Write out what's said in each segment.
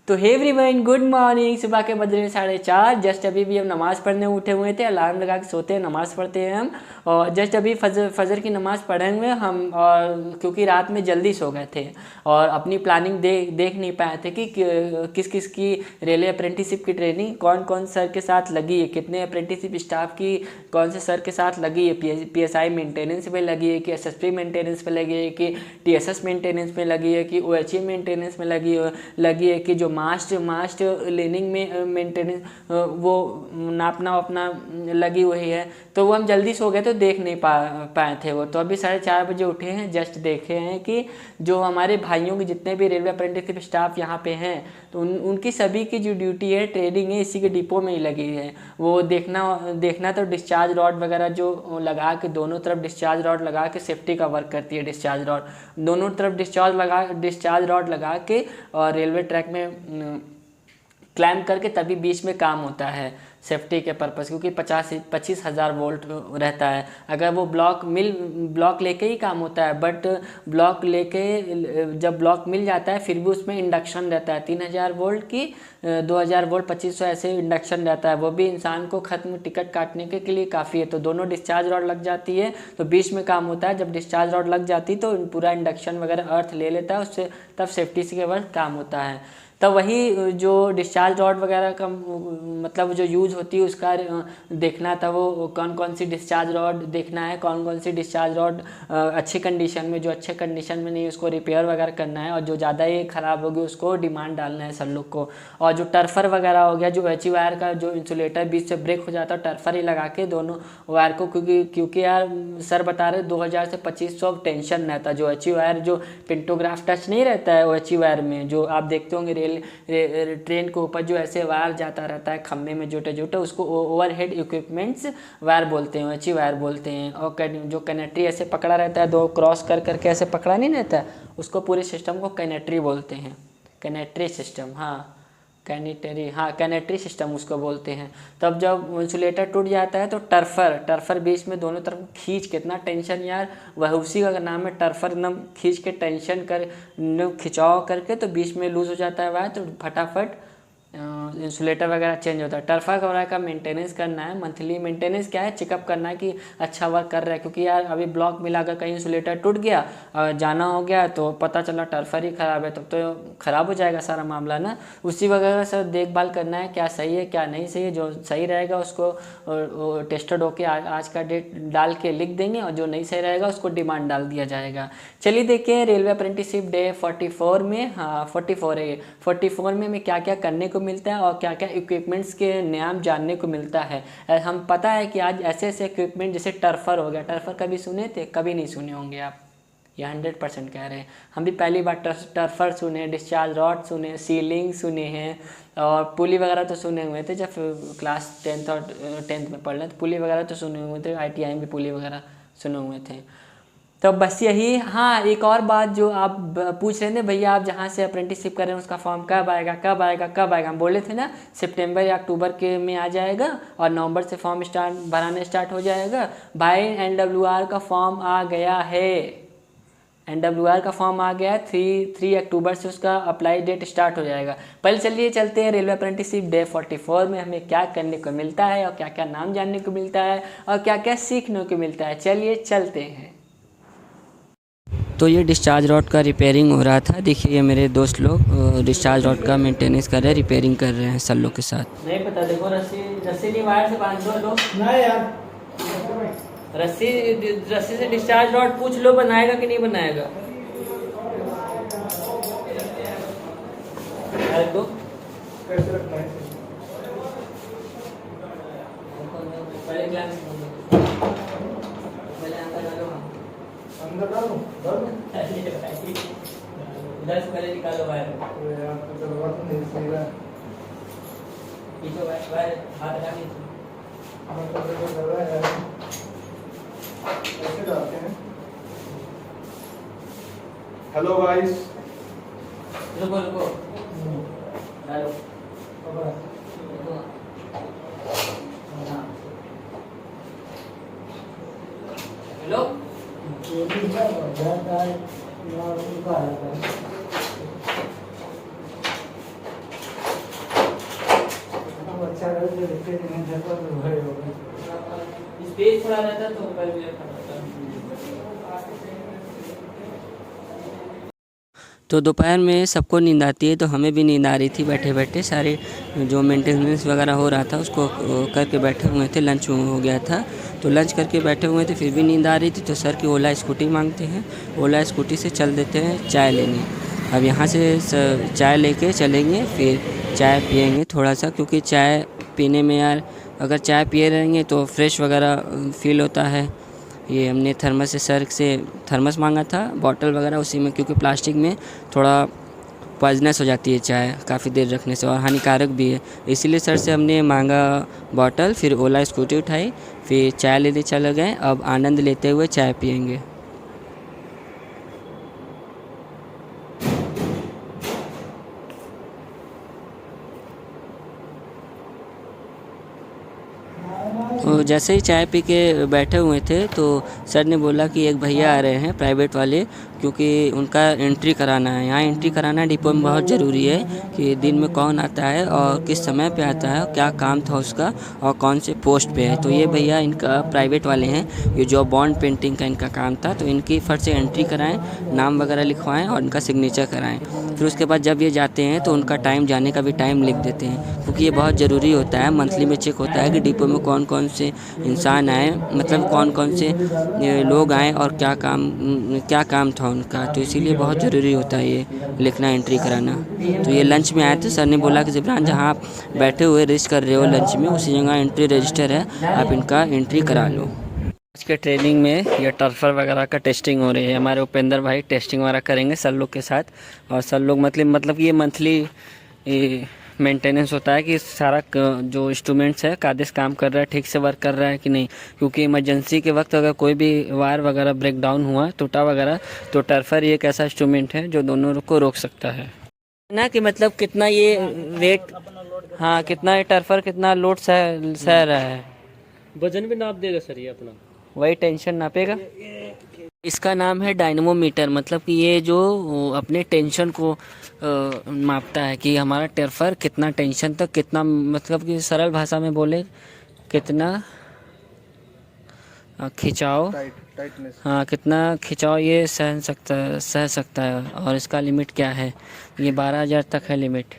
तो hey everyone, good morning. सुबह के बज रहे 4:30। जस्ट अभी भी हम नमाज़ पढ़ने उठे हुए थे। अलार्म लगा के सोते हैं, नमाज़ पढ़ते हैं हम। और जस्ट अभी फजर की नमाज़ पढ़े हुए हम, और क्योंकि रात में जल्दी सो गए थे और अपनी प्लानिंग देख नहीं पाए थे कि किस किस की रेलवे अप्रेंटिसशिप की ट्रेनिंग कौन कौन सर के साथ लगी है, कितने अप्रेंटिसशिप स्टाफ की कौन से सर के साथ लगी है, PSI मेंटेनेंस पे लगी है कि SSP मेंटेनेंस पे लगी है कि TSS मेंटेनेंस में लगी है कि OHE मेंटेनेंस में लगी है कि जो मास्ट लेनिंग में मेंटेनेंस वो नापना अपना लगी हुई है। तो वो हम जल्दी सो गए तो देख नहीं पाए थे वो। तो अभी 4:30 बजे उठे हैं, जस्ट देखे हैं कि जो हमारे भाइयों के जितने भी रेलवे अप्रेंटिसशिप स्टाफ यहाँ पे हैं तो उनकी सभी की जो ड्यूटी है, ट्रेनिंग है, इसी के डिपो में ही लगी है। वो देखना तो डिस्चार्ज रॉड वगैरह जो लगा के दोनों तरफ डिस्चार्ज रॉड लगा के सेफ्टी का वर्क करती है। डिस्चार्ज रॉड दोनों तरफ डिस्चार्ज रॉड लगा के और रेलवे ट्रैक में क्लाइंब करके तभी बीच में काम होता है सेफ्टी के पर्पस, क्योंकि 25,000 वोल्ट रहता है। अगर वो ब्लॉक लेके ही काम होता है, बट जब ब्लॉक मिल जाता है फिर भी उसमें इंडक्शन रहता है 3,000 वोल्ट की 2,000 वोल्ट 2500 ऐसे इंडक्शन रहता है। वो भी इंसान को खत्म टिकट काटने के लिए काफ़ी है। तो दोनों डिस्चार्ज रॉड लग जाती है तो बीच में काम होता है। जब डिस्चार्ज रॉड लग जाती तो पूरा इंडक्शन वगैरह अर्थ ले लेता है उससे, तब सेफ्टी से केवल काम होता है। तब वही जो डिस्चार्ज रॉड वगैरह का मतलब जो यूज़ होती है उसका देखना था। वो कौन कौन सी डिस्चार्ज रॉड देखना है, कौन कौन सी डिस्चार्ज रॉड अच्छे कंडीशन में, जो अच्छे कंडीशन में नहीं उसको रिपेयर वगैरह करना है, और जो ज़्यादा ही ख़राब होगी उसको डिमांड डालना है सर लोग को। और जो टर्फर वगैरह हो गया, जो HE वायर का जो इंसुलेटर बीच से ब्रेक हो जाता है, टर्फर ही लगा के दोनों वायर को, क्योंकि यार सर बता रहे 2,000 से 2,500 टेंशन रहता है। जो HE वायर जो पिंटोग्राफ टच नहीं रहता है OHE वायर में, जो आप देखते होंगे ट्रेन के ऊपर जो ऐसे वायर जाता रहता है खम्भे में जोटे जोटे, उसको ओवरहेड इक्विपमेंट्स वायर बोलते हैं, HE वायर बोलते हैं। और जो कैनेटरी ऐसे पकड़ा रहता है, दो क्रॉस करके ऐसे पकड़ा नहीं रहता है, उसको पूरे सिस्टम को कैनेटरी बोलते हैं। कैनेटरी सिस्टम, कैनेटरी सिस्टम उसको बोलते हैं। तब जब इंसुलेटर टूट जाता है तो टर्फर बीच में दोनों तरफ खींच के, इतना टेंशन यार, वह उसी का नाम है टर्फर, एकदम खींच के टेंशन कर खिंचाव करके तो बीच में लूज हो जाता है वायर, तो फटाफट इंसुलेटर वगैरह चेंज होता है। टर्फर वगैरह का मेंटेनेंस करना है, मंथली मेंटेनेंस क्या है, चेकअप करना है कि अच्छा वर्क कर रहा है। क्योंकि यार अभी ब्लॉक मिला, अगर कहीं इंसुलेटर टूट गया और जाना हो गया तो पता चला टर्फर ही ख़राब है, तब तो ख़राब हो जाएगा सारा मामला ना। उसी वगैरह से देखभाल करना है, क्या सही है क्या नहीं सही है। जो सही रहेगा उसको टेस्टेड होके आज का डेट डाल के लिख देंगे, और जो नहीं सही रहेगा उसको डिमांड डाल दिया जाएगा। चलिए देखिए रेलवे अप्रेंटिसशिप डे 44 में, 44 है, 44 में हमें क्या क्या करने को मिलता है और क्या क्या इक्विपमेंट्स के नाम जानने को मिलता है। हम पता है कि आज ऐसे ऐसे इक्विपमेंट, जैसे टर्फर हो गया, टर्फर कभी सुने थे? कभी नहीं सुने होंगे आप, ये 100% कह रहे हैं। हम भी पहली बार टर्फर सुने, डिस्चार्ज रॉड सुने, सीलिंग सुने हैं, और पुली वगैरह तो सुने हुए थे जब क्लास 10th में पढ़ रहे थे। पुली वगैरह तो सुने हुए थे, ITI में भी पुली वगैरह सुने हुए थे। तो बस यही। हाँ, एक और बात जो आप पूछ रहे थे, भैया आप जहाँ से अप्रेंटिसशिप कर रहे हैं उसका फॉर्म कब आएगा। हम बोले थे ना सितंबर या अक्टूबर के में आ जाएगा, और नवंबर से फॉर्म भराने स्टार्ट हो जाएगा। भाई NWR का फॉर्म आ गया है, NWR का फॉर्म आ गया है। 3 अक्टूबर से उसका अप्लाई डेट स्टार्ट हो जाएगा। पहले चलिए चलते हैं रेलवे अप्रेंटिसशिप डे 44 में हमें क्या करने को मिलता है, और क्या क्या नाम जानने को मिलता है, और क्या क्या सीखने को मिलता है। चलिए चलते हैं। तो ये डिस्चार्ज रॉड का रिपेयरिंग हो रहा था। देखिए ये मेरे दोस्त लोग डिस्चार्ज रॉड का मेंटेनेंस कर रहे हैं, रिपेयरिंग कर रहे हैं सल्लो के साथ। नहीं पता, देखो रस्सी नहीं वायर से बांध दो नहीं यार, रस्सी से डिस्चार्ज रॉड पूछ लो बनाएगा कि नहीं बनाएगा। तो कैसे रखना है पहले क्लास अंदर डालो, उधर से पहले निकालो वायर। आपको जरूरत नहीं सही है, वायर हाथ लगा लीजिए। कैसे डालते हैं? हेलो गाइस, रुको डालो। हेलो, स्पेस थोड़ा रहता तो ऊपर भी रखा रहता। तो दोपहर में सबको नींद आती है, तो हमें भी नींद आ रही थी बैठे बैठे। सारे जो मेंटेनेंस वगैरह हो रहा था उसको करके बैठे हुए थे। लंच हो गया था तो लंच करके बैठे हुए थे, फिर भी नींद आ रही थी। तो सर की ओला स्कूटी मांगते हैं, ओला स्कूटी से चल देते हैं चाय लेने। अब यहाँ से चाय लेके चलेंगे, फिर चाय पियेंगे थोड़ा सा, क्योंकि चाय पीने में यार अगर चाय पिए रहेंगे तो फ्रेश वगैरह फील होता है। ये हमने थर्मस से सर से थर्मस मांगा था, बॉटल वगैरह उसी में, क्योंकि प्लास्टिक में थोड़ा पॉइजनस हो जाती है चाय काफ़ी देर रखने से और हानिकारक भी है। इसीलिए सर से हमने मांगा बॉटल, फिर ओला स्कूटी उठाई, फिर चाय लेने चले गए। अब आनंद लेते हुए चाय पियेंगे। तो जैसे ही चाय पी के बैठे हुए थे तो सर ने बोला कि एक भैया आ रहे हैं प्राइवेट वाले, क्योंकि उनका एंट्री कराना है। यहाँ एंट्री कराना डिपो में बहुत ज़रूरी है कि दिन में कौन आता है और किस समय पे आता है, क्या काम था उसका और कौन से पोस्ट पे है। तो ये भैया इनका प्राइवेट वाले हैं, ये जो बॉन्ड पेंटिंग का इनका काम था। तो इनकी फट से एंट्री कराएँ, नाम वगैरह लिखवाएँ और इनका सिग्नेचर कराएँ। फिर उसके बाद जब ये जाते हैं तो उनका टाइम जाने का भी टाइम लिख देते हैं, क्योंकि ये बहुत ज़रूरी होता है। मंथली में चेक होता है कि डिपो में कौन कौन से इंसान आए, मतलब कौन कौन से लोग आए और क्या काम था उनका। तो इसीलिए बहुत ज़रूरी होता है ये लिखना, एंट्री कराना। तो ये लंच में आए थे, सर ने बोला कि ज़िब्रान जहाँ आप बैठे हुए रेस्ट कर रहे हो लंच में, उसी जगह एंट्री रजिस्टर है, आप इनका एंट्री करा लो। आज के ट्रेनिंग में ये टर्फर वगैरह का टेस्टिंग हो रही है। हमारे उपेंद्र भाई टेस्टिंग वगैरह करेंगे सर लोग के साथ। और सर लोग मतलब ये मंथली मेंटेनेंस होता है कि सारा जो इंस्ट्रूमेंट्स है कादिश काम कर रहा है, ठीक से वर्क कर रहा है कि नहीं। क्योंकि इमरजेंसी के वक्त अगर कोई भी वायर वगैरह ब्रेक डाउन हुआ, टूटा वगैरह, तो टर्फर एक ऐसा इंस्ट्रूमेंट है जो दोनों को रोक सकता है ना। कि मतलब कितना ये वेट, हाँ कितना ये टर्फर कितना लोड सह रहा है, वजन भी नाप देगा सर ये अपना, वही टेंशन नापेगा। इसका नाम है डायनमोमीटर, मतलब कि ये जो अपने टेंशन को मापता है कि हमारा टर्फर कितना टेंशन तक, कितना, मतलब कि सरल भाषा में बोले कितना खिंचाव, हाँ कितना खिंचाव ये सह सकता है। और इसका लिमिट क्या है, ये 12,000 तक है लिमिट,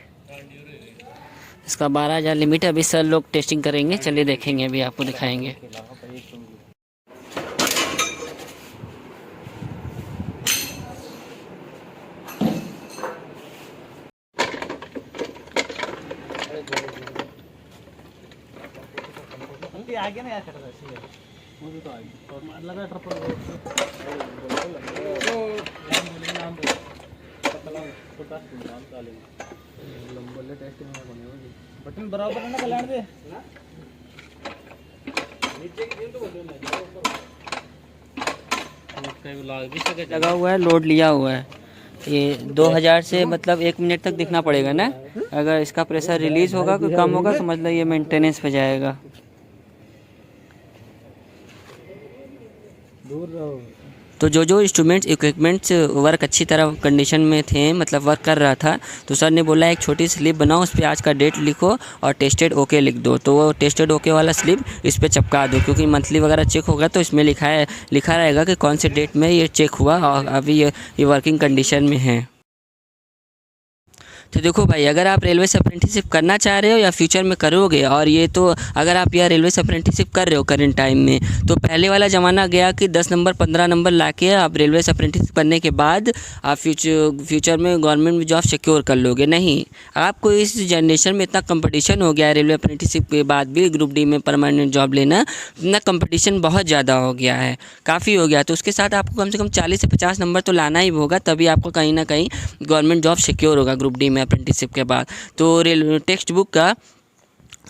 इसका 12,000 लिमिट है। अभी सर लोग टेस्टिंग करेंगे, चलिए देखेंगे, अभी आपको दिखाएंगे। आगे ना यार मुझे तो आई और लगा ट्रपल नाम छोटा नाम डालेंगे लंबले टेस्टिंग में बने होगी बटन बराबर है ना कल्याण दे नीचे की तो बोल रहा लगा हुआ है, लोड लिया हुआ है। ये 2000 से मतलब 1 मिनट तक दिखना पड़ेगा ना। अगर इसका प्रेशर रिलीज होगा कोई कम होगा तो मतलब ये मेंटेनेंस पे जाएगा। दूर रहो। तो जो इंस्ट्रूमेंट्स इक्विपमेंट्स वर्क अच्छी तरह कंडीशन में थे, मतलब वर्क कर रहा था, तो सर ने बोला एक छोटी स्लिप बनाओ, उस पर आज का डेट लिखो और टेस्टेड ओके लिख दो। तो वो टेस्टेड ओके वाला स्लिप इस पर चिपका दो, क्योंकि मंथली वगैरह चेक होगा तो इसमें लिखा रहेगा कि कौन से डेट में ये चेक हुआ और अभी ये वर्किंग कंडीशन में है। तो देखो भाई, अगर आप रेलवे से अप्रेंटिसशिप करना चाह रहे हो या फ्यूचर में करोगे, और ये तो अगर आप यह रेलवे से अप्रेंटिसशिप कर रहे हो करेंट टाइम में, तो पहले वाला ज़माना गया कि 10 नंबर 15 नंबर लाके आप रेलवे से अप्रेंटिसशिप करने के बाद आप फ्यूचर में गवर्नमेंट में जॉब सिक्योर कर लोगे। नहीं, आपको इस जनरेशन में इतना कंपटीशन हो गया है रेलवे अप्रेंटिसशिप के बाद भी ग्रुप डी में परमानेंट जॉब लेना, इतना कंपटीशन बहुत ज़्यादा हो गया है, काफ़ी हो गया। तो उसके साथ आपको कम से कम 40 से 50 नंबर तो लाना ही होगा, तभी आपको कहीं ना कहीं गवर्नमेंट जॉब सिक्योर होगा ग्रुप डी में अप्रेंटिसशिप के बाद। तो रेलवे टेक्स्ट बुक का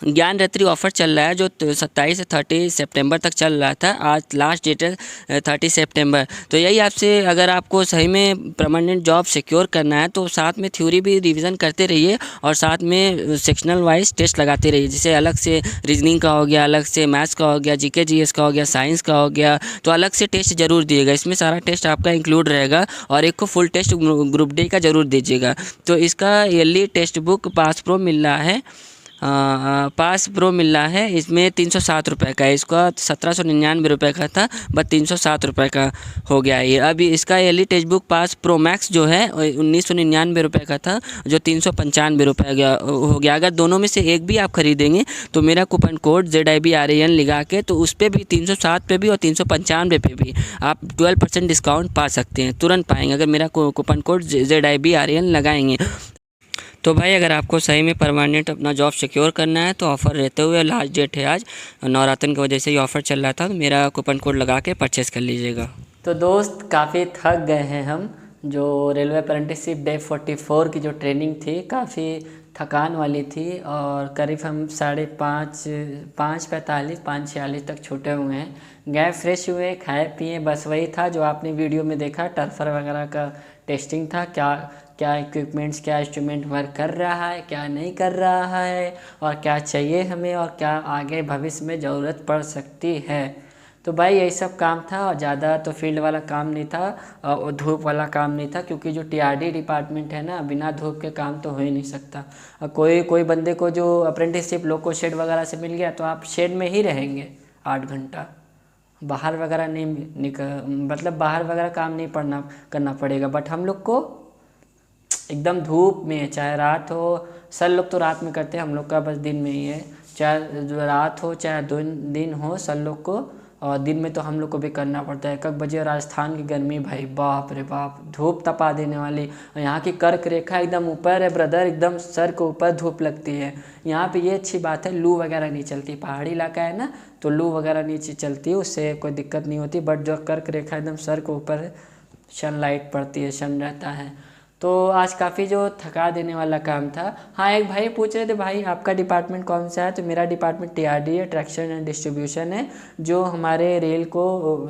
ज्ञान रात्रि ऑफ़र चल रहा है, जो 27 से 30 सितंबर तक चल रहा था। आज लास्ट डेट है 30 सितंबर। तो यही आपसे, अगर आपको सही में परमानेंट जॉब सिक्योर करना है तो साथ में थ्योरी भी रिवीजन करते रहिए और साथ में सेक्शनल वाइज टेस्ट लगाते रहिए। जैसे अलग से रीजनिंग का हो गया, अलग से मैथ्स का हो गया, जीके जीएस का हो गया, साइंस का हो गया, तो अलग से टेस्ट ज़रूर दिएगा। इसमें सारा टेस्ट आपका इंक्लूड रहेगा और एक को फुल टेस्ट ग्रुप डी का ज़रूर दीजिएगा। तो इसका yearly text book pass pro मिल रहा है पास प्रो मिल रहा है, इसमें 307 रुपये का है। इसका 1799 रुपये का था, बस 307 रुपये का हो गया ये। अभी इसका Eli text book pass pro max जो है 1999 रुपये का था, जो 395 रुपये हो गया। अगर दोनों में से एक भी आप खरीदेंगे तो मेरा कूपन कोड ZIBRAN लगा के तो उस पर भी 307 पे भी और 395 पे भी आप 12% डिस्काउंट पा सकते हैं, तुरंत पाएंगे अगर मेरा कूपन कोड ZIBRAN लगाएंगे। तो भाई अगर आपको सही में परमानेंट अपना जॉब सिक्योर करना है तो ऑफ़र रहते हुए, लास्ट डेट है आज, नवरात्र की वजह से ये ऑफ़र चल रहा था, तो मेरा कूपन कोड लगा के परचेज़ कर लीजिएगा। तो दोस्त काफ़ी थक गए हैं हम। जो रेलवे अप्रेंटिसशिप डे 44 की जो ट्रेनिंग थी काफ़ी थकान वाली थी और करीब हम 5:45 तक छूटे हुए हैं। गए फ्रेश हुए, खाए पिए, बस वही था जो आपने वीडियो में देखा, टर्फर वगैरह का टेस्टिंग था। क्या क्या इक्विपमेंट्स, क्या इंस्ट्रूमेंट वर्क कर रहा है, क्या नहीं कर रहा है, और क्या चाहिए हमें, और क्या आगे भविष्य में ज़रूरत पड़ सकती है। तो भाई यही सब काम था और ज़्यादा तो फील्ड वाला काम नहीं था और धूप वाला काम नहीं था, क्योंकि जो TRD डिपार्टमेंट है ना, बिना धूप के काम तो हो ही नहीं सकता। और कोई बंदे को जो अप्रेंटिसशिप लोग को शेड वगैरह से मिल गया तो आप शेड में ही रहेंगे 8 घंटा, बाहर वगैरह नहीं मतलब बाहर वगैरह काम नहीं करना पड़ेगा। बट हम लोग को एकदम धूप में, चाहे रात हो, सर लोग तो रात में करते हैं, हम लोग का बस दिन में ही है। चाहे रात हो चाहे दिन हो, सर लोग को, और दिन में तो हम लोग को भी करना पड़ता है। 1 बजे राजस्थान की गर्मी भाई बाप रे बाप, धूप तपा देने वाली। यहाँ की कर्क रेखा एकदम ऊपर है ब्रदर, एकदम सर के ऊपर धूप लगती है। यहाँ पे ये अच्छी बात है, लू वगैरह नहीं चलती, पहाड़ी इलाका है ना, तो लू वगैरह नहीं चलती, उससे कोई दिक्कत नहीं होती। बट जो कर्क रेखा एकदम सर के ऊपर सनलाइट पड़ती है, सन रहता है, तो आज काफ़ी जो थका देने वाला काम था। हाँ, एक भाई पूछ रहे थे भाई आपका डिपार्टमेंट कौन सा है, तो मेरा डिपार्टमेंट TRD है, ट्रैक्शन एंड डिस्ट्रीब्यूशन है, जो हमारे रेल को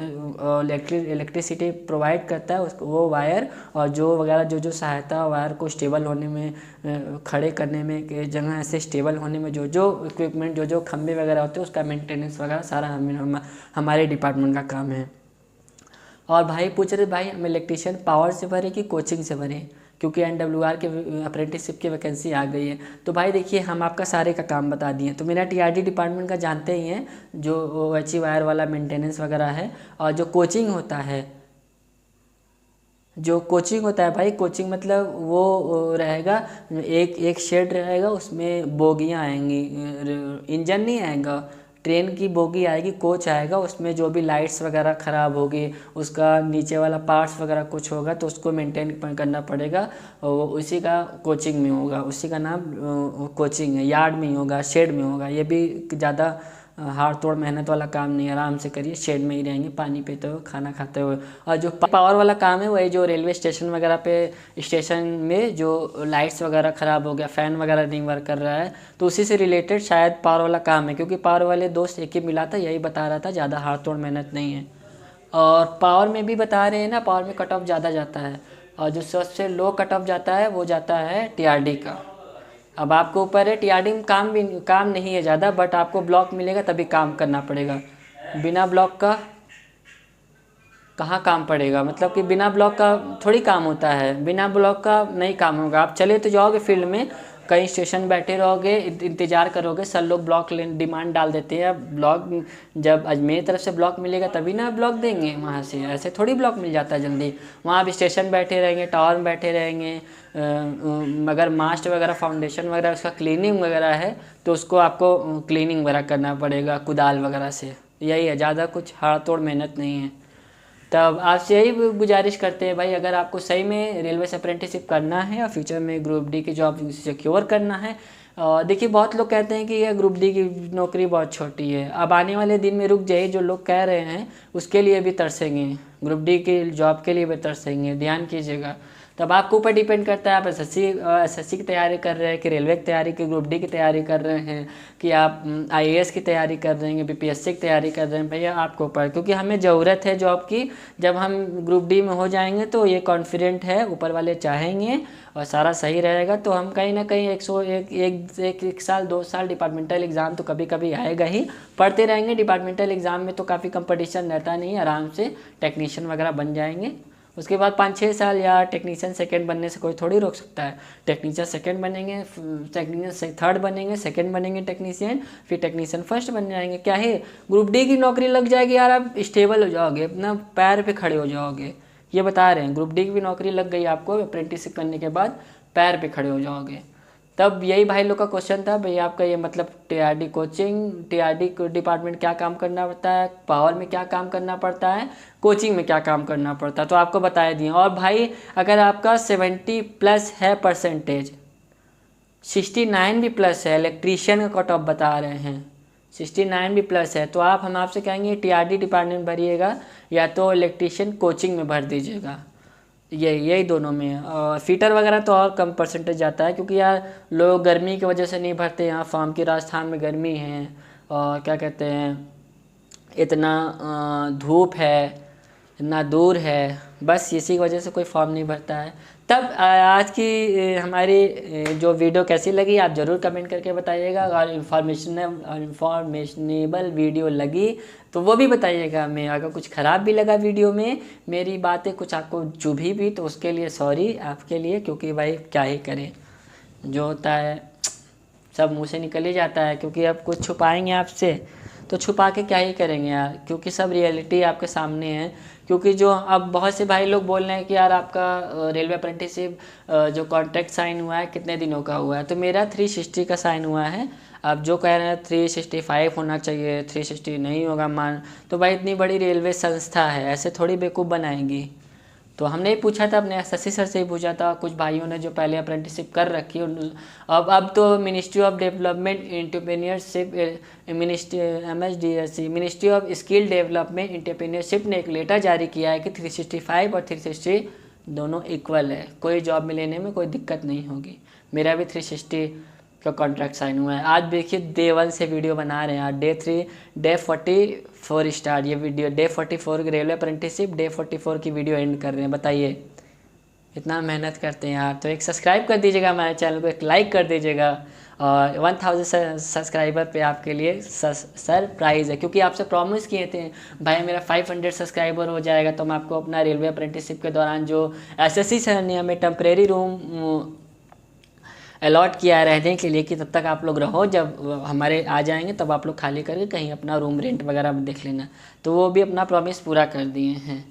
इलेक्ट्रिसिटी प्रोवाइड करता है, उसको वो वायर और जो वगैरह जो सहायता वायर को स्टेबल होने में, खड़े करने में, जगह ऐसे स्टेबल होने में जो इक्विपमेंट, जो खंभे वगैरह होते हैं, उसका मेंटेनेंस वगैरह सारा हमारे डिपार्टमेंट का काम है। और भाई पूछ रहे भाई हम इलेक्ट्रीशियन पावर से भरे कि कोचिंग से भरे, क्योंकि NWR के अप्रेंटिसशिप की वैकेंसी आ गई है। तो भाई देखिए, हम आपका सारे का काम बता दिए। तो मेरा TRD डिपार्टमेंट का जानते ही हैं, जो OHE वायर वाला मेंटेनेंस वगैरह है, और जो कोचिंग होता है भाई, कोचिंग मतलब वो रहेगा, एक शेड रहेगा, उसमें बोगियाँ आएंगी, इंजन नहीं आएगा, ट्रेन की बोगी आएगी, कोच आएगा, उसमें जो भी लाइट्स वगैरह ख़राब होगी, उसका नीचे वाला पार्ट्स वगैरह कुछ होगा तो उसको मेंटेन करना पड़ेगा, और उसी का कोचिंग में होगा, उसी का नाम कोचिंग है, यार्ड में ही होगा, शेड में होगा। ये भी ज़्यादा हाथ तोड़ मेहनत वाला काम नहीं है, आराम से करिए, शेड में ही रहेंगे, पानी पीते हुए, खाना खाते हुए। और जो पावर वाला काम है वही जो रेलवे स्टेशन वगैरह पे, स्टेशन में जो लाइट्स वगैरह ख़राब हो गया, फ़ैन वगैरह नहीं वर्क कर रहा है, तो उसी से रिलेटेड शायद पावर वाला काम है, क्योंकि पावर वाले दोस्त एक ही मिला था, यही बता रहा था, ज़्यादा हाथ तोड़ मेहनत नहीं है। और पावर में भी बता रहे हैं ना, पावर में कट ऑफ ज़्यादा जाता है, और जो सबसे लो कट ऑफ जाता है वो जाता है TRD का। अब आपको ऊपर है, TRD में काम नहीं है ज़्यादा, बट आपको ब्लॉक मिलेगा तभी काम करना पड़ेगा, बिना ब्लॉक का कहाँ काम पड़ेगा, मतलब कि बिना ब्लॉक का थोड़ी काम होता है, बिना ब्लॉक का नहीं काम होगा। आप चले तो जाओगे फील्ड में, कहीं स्टेशन बैठे रहोगे, इंतज़ार करोगे, सर लोग ब्लॉक डिमांड डाल देते हैं, ब्लॉक जब मेरी तरफ से ब्लॉक मिलेगा तभी ना ब्लॉक देंगे वहाँ से, ऐसे थोड़ी ब्लॉक मिल जाता है जल्दी। वहाँ आप स्टेशन बैठे रहेंगे, टावर में बैठे रहेंगे, अगर मास्ट वगैरह, फाउंडेशन वगैरह, उसका क्लीनिंग वगैरह है तो उसको आपको क्लीनिंग वगैरह करना पड़ेगा कुदाल वगैरह से, यही है, ज़्यादा कुछ हाथ तोड़ मेहनत नहीं है। तब आपसे यही गुजारिश करते हैं भाई, अगर आपको सही में रेलवे से अप्रेंटिसशिप करना है और फ्यूचर में ग्रुप डी की जॉब सिक्योर करना है, देखिए बहुत लोग कहते हैं कि यह ग्रुप डी की नौकरी बहुत छोटी है, अब आने वाले दिन में रुक जाइए, जो लोग कह रहे हैं उसके लिए भी तरसेंगे, ग्रुप डी की जॉब के लिए भी तरसेंगे, ध्यान कीजिएगा। तब आपके ऊपर डिपेंड करता है, आप SSC की तैयारी कर रहे हैं कि रेलवे की तैयारी, की ग्रुप डी की तैयारी कर रहे हैं, कि आप IAS की तैयारी कर रहे हैं, BPSC की तैयारी कर रहे हैं, भैया आपके ऊपर, क्योंकि हमें ज़रूरत है जॉब की। जब हम ग्रुप डी में हो जाएंगे तो ये कॉन्फिडेंट है, ऊपर वाले चाहेंगे और सारा सही रहेगा, तो हम कहीं ना कहीं एक साल 2 साल डिपार्टमेंटल एग्ज़ाम तो कभी कभी आएगा ही, पढ़ते रहेंगे। डिपार्टमेंटल एग्ज़ाम में तो काफ़ी कंपटीशन रहता नहीं, आराम से टेक्नीशियन वगैरह बन जाएंगे, उसके बाद 5-6 साल या टेक्नीशियन सेकंड बनने से कोई थोड़ी रोक सकता है। टेक्नीशियन सेकंड बनेंगे, टेक्नीशियन थर्ड बनेंगे, सेकंड बनेंगे टेक्नीशियन, फिर टेक्नीशियन फर्स्ट बन जाएंगे। क्या है, ग्रुप डी की नौकरी लग जाएगी यार, आप स्टेबल हो जाओगे, अपना पैर पे खड़े हो जाओगे। ये बता रहे हैं, ग्रुप डी की भी नौकरी लग गई आपको, अप्रेंटिसशिप करने के बाद पैर पे खड़े हो जाओगे। तब यही भाई लोग का क्वेश्चन था, भाई आपका ये मतलब टीआरडी कोचिंग, टीआरडी डिपार्टमेंट क्या काम करना पड़ता है, पावर में क्या काम करना पड़ता है, कोचिंग में क्या काम करना पड़ता है, तो आपको बताया दिए। और भाई अगर आपका 70+ है परसेंटेज, 69 भी प्लस है, इलेक्ट्रीशियन का कट ऑफ बता रहे हैं, 69 भी प्लस है, तो हम आपसे कहेंगे टीआरडी डिपार्टमेंट भरिएगा या तो इलेक्ट्रीशियन कोचिंग में भर दीजिएगा, यही दोनों में है। और फीटर वगैरह तो और कम परसेंटेज जाता है, क्योंकि यार लोग गर्मी की वजह से नहीं भरते, यहाँ फार्म की राजस्थान में गर्मी है और क्या कहते हैं, इतना धूप है, इतना दूर है, बस इसी की वजह से कोई फॉर्म नहीं भरता है। तब आज की हमारी जो वीडियो कैसी लगी आप ज़रूर कमेंट करके बताइएगा। अगर इन्फॉर्मेशनेबल वीडियो लगी तो वो भी बताइएगा हमें। अगर कुछ ख़राब भी लगा वीडियो में, मेरी बातें कुछ आपको चुभी भी, तो उसके लिए सॉरी आपके लिए, क्योंकि भाई क्या ही करें, जो होता है सब मुँह से निकल ही जाता है। क्योंकि अब कुछ छुपाएंगे आपसे तो छुपा के क्या ही करेंगे यार, क्योंकि सब रियलिटी आपके सामने है। क्योंकि जो अब बहुत से भाई लोग बोल रहे हैं कि यार आपका रेलवे अप्रेंटिसशिप जो कॉन्ट्रैक्ट साइन हुआ है कितने दिनों का हुआ है, तो मेरा 360 का साइन हुआ है। अब जो कह रहे हैं 365 होना चाहिए, 360 नहीं होगा मान, तो भाई इतनी बड़ी रेलवे संस्था है, ऐसे थोड़ी बेवकूफ़ बनाएंगी। तो हमने ही पूछा था, अपने शशि सर से ही पूछा था, कुछ भाइयों ने जो पहले अप्रेंटिसशिप कर रखी है। अब तो ministry of development entrepreneurship, MSDSC, ministry of skill development entrepreneurship ने एक लेटर जारी किया है कि 365 और 360 दोनों इक्वल है, कोई जॉब में लेने में कोई दिक्कत नहीं होगी। मेरा भी 360 का कॉन्ट्रैक्ट साइन हुआ है। आज देखिए डे 1 से वीडियो बना रहे हैं, आज डे 44 स्टार्ट, ये वीडियो डे 44 की रेलवे अप्रेंटिसशिप, डे 44 की वीडियो एंड कर रहे हैं। बताइए इतना मेहनत करते हैं यार, तो एक सब्सक्राइब कर दीजिएगा हमारे चैनल को, एक लाइक कर दीजिएगा। और 1000 सब्सक्राइबर पे आपके लिए सरप्राइज़ है, क्योंकि आपसे प्रॉमिस किए थे भाई मेरा 500 सब्सक्राइबर हो जाएगा तो मैं आपको अपना रेलवे अप्रेंटिसशिप के दौरान जो SSC सर ने हमें टेम्परेरी रूम अलॉट किया है रहने के लिए कि तब तक आप लोग रहो, जब हमारे आ जाएंगे तब आप लोग खाली करके कहीं अपना रूम रेंट वगैरह देख लेना, तो वो भी अपना प्रॉमिस पूरा कर दिए हैं।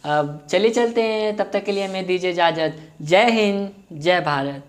अब चलिए चलते हैं, तब तक के लिए हमें दीजिए इजाज़त। जय हिंद, जय भारत।